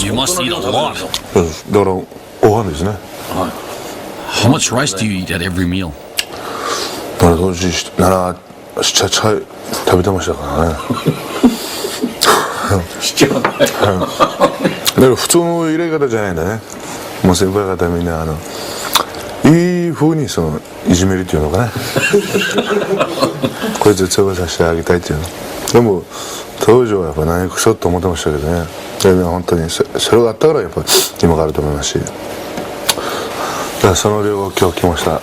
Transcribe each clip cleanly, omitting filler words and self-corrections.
You must eat a lot. だからご飯ですね。 How much rice do you eat at every meal? だから当時7、7、8回食べてましたからね。だから普通の入れ方じゃないんだね。もう先輩方みんないい風にいじめるっていうのかね。こいつ強くさせてあげたいっていうの。でも当時はやっぱ何くそっと思ってましたけどね。で本当にそれがあったからやっぱ今があると思いますし。だからその量を今日来ました。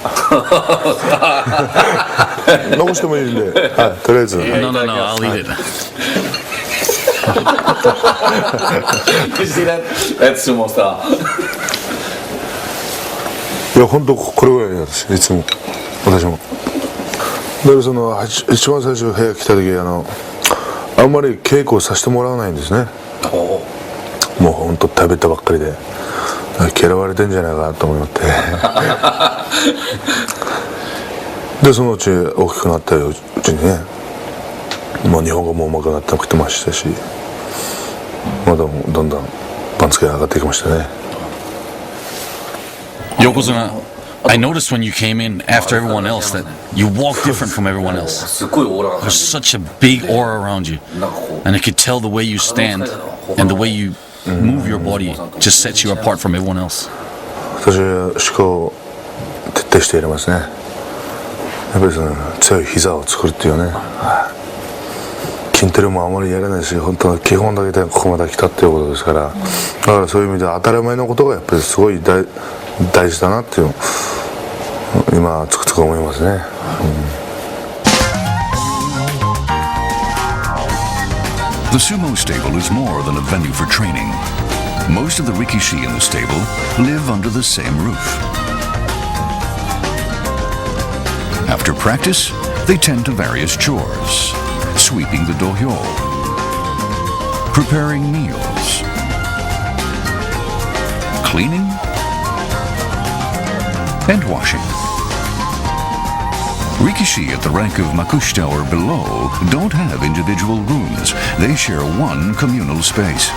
残してもいいんで、はい、とりあえず。No, I'll leave it. You see that? That's Sumo style. いや本当これぐらいなんですいつも私も。だから一番最初部屋来た時あんまり稽古をさせてもらわないんですね。もう本当食べたばっかりで嫌われてんじゃないかなと思ってでそのうち大きくなったうちにね、もう日本語もうまくなってきてましたし、まだどんどん番付が上がってきましたね。Yokozuna, I noticed when you came in after everyone else that you walk different from everyone else. There's such a big aura around you, and I could tell the way you stand and the way you move your body just sets you apart from everyone else. 私は思考を徹底してやりますね。やっぱり強い膝を作るっていうね。筋トレもあまりやらないし、本当は基本だけでここまで来たっていうことですから、だからそういう意味では当たり前のことがやっぱりすごい大事だなっていう今つくづく思いますね。The sumo stable is more than a venue for training. Most of the rikishi in the stable live under the same roof. After practice, they tend to various chores: sweeping the dohyo, preparing meals, cleaning, and washing. Rikishi at the rank of makushita or below don't have individual rooms. They share one communal space.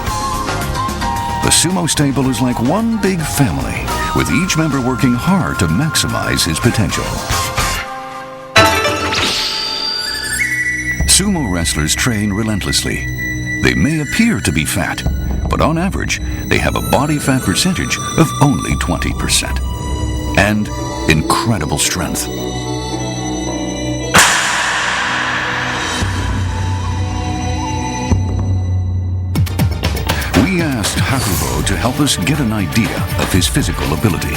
The sumo stable is like one big family, with each member working hard to maximize his potential. Sumo wrestlers train relentlessly. They may appear to be fat, but on average, they have a body fat percentage of only 20%. And incredible strength. We asked Hakuho to help us get an idea of his physical ability.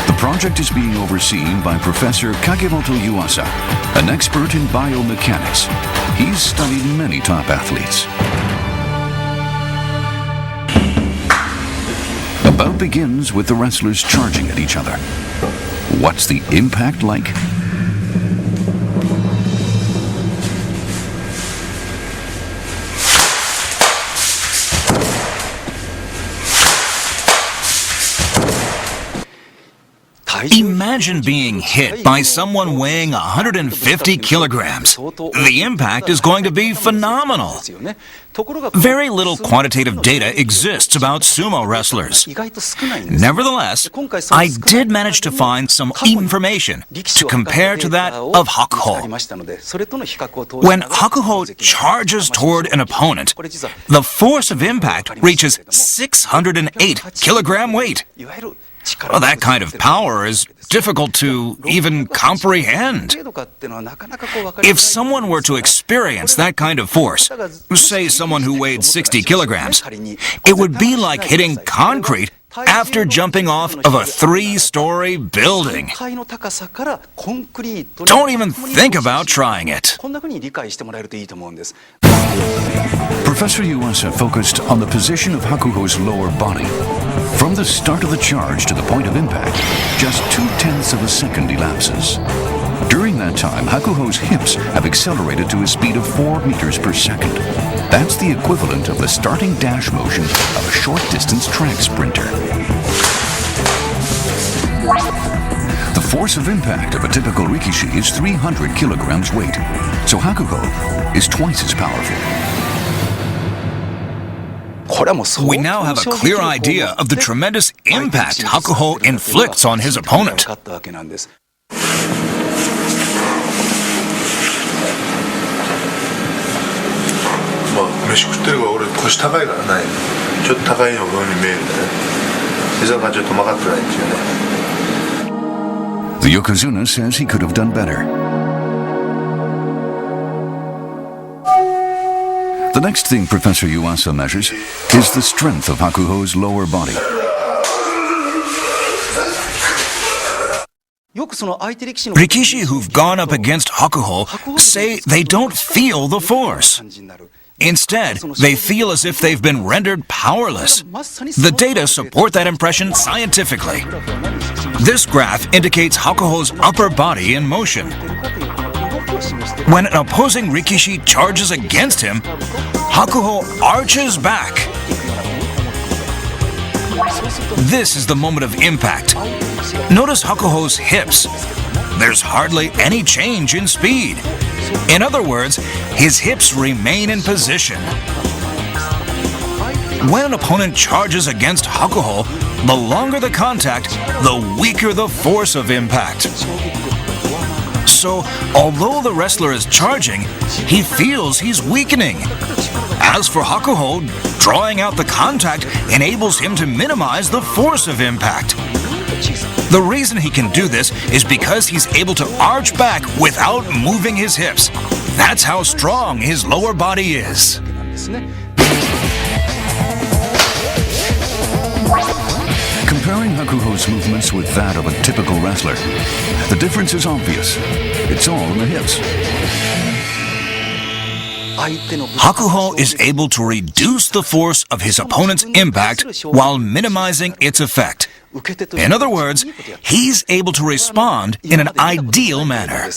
The project is being overseen by Professor Kagemoto Yuasa, an expert in biomechanics. He's studied many top athletes. The bout begins with the wrestlers charging at each other. What's the impact like? Imagine being hit by someone weighing 150 kilograms. The impact is going to be phenomenal. Very little quantitative data exists about sumo wrestlers. Nevertheless, I did manage to find some information to compare to that of Hakuho. When Hakuho charges toward an opponent, the force of impact reaches 608 kilogram weight. Well, that kind of power is difficult to even comprehend. If someone were to experience that kind of force, say someone who weighed 60 kilograms, it would be like hitting concrete after jumping off of a 3-story building. Don't even think about trying it. Professor Yuasa focused on the position of Hakuho's lower body. From the start of the charge to the point of impact, just 0.2 of a second elapses. During that time, Hakuho's hips have accelerated to a speed of 4 meters per second. That's the equivalent of the starting dash motion of a short-distance track sprinter. The force of impact of a typical rikishi is 300 kilograms weight, so Hakuho is twice as powerful. We now have a clear idea of the tremendous impact Hakuho inflicts on his opponent. まあ飯食ってるから俺腰高いからねちょっと高いように見えるんだね膝がちょっと曲がってないっていうね The Yokozuna says he could have done better. The next thing Professor Yuasa measures is the strength of Hakuho's lower body. Rikishi who've gone up against Hakuho say they don't feel the force. Instead, they feel as if they've been rendered powerless. The data support that impression scientifically. This graph indicates Hakuho's upper body in motion. When an opposing Rikishi charges against him, Hakuho arches back. This is the moment of impact. Notice Hakuho's hips. There's hardly any change in speed. In other words, his hips remain in position. When an opponent charges against Hakuho, the longer the contact, the weaker the force of impact. So, although the wrestler is charging, he feels he's weakening. As for Hakuho, drawing out the contact enables him to minimize the force of impact. The reason he can do this is because he's able to arch back without moving his hips. That's how strong his lower body is. Comparing Hakuho's movements with that of a typical wrestler, the difference is obvious. It's all in the hips. Hakuho is able to reduce the force of his opponent's impact while minimizing its effect. In other words, he's able to respond in an ideal manner.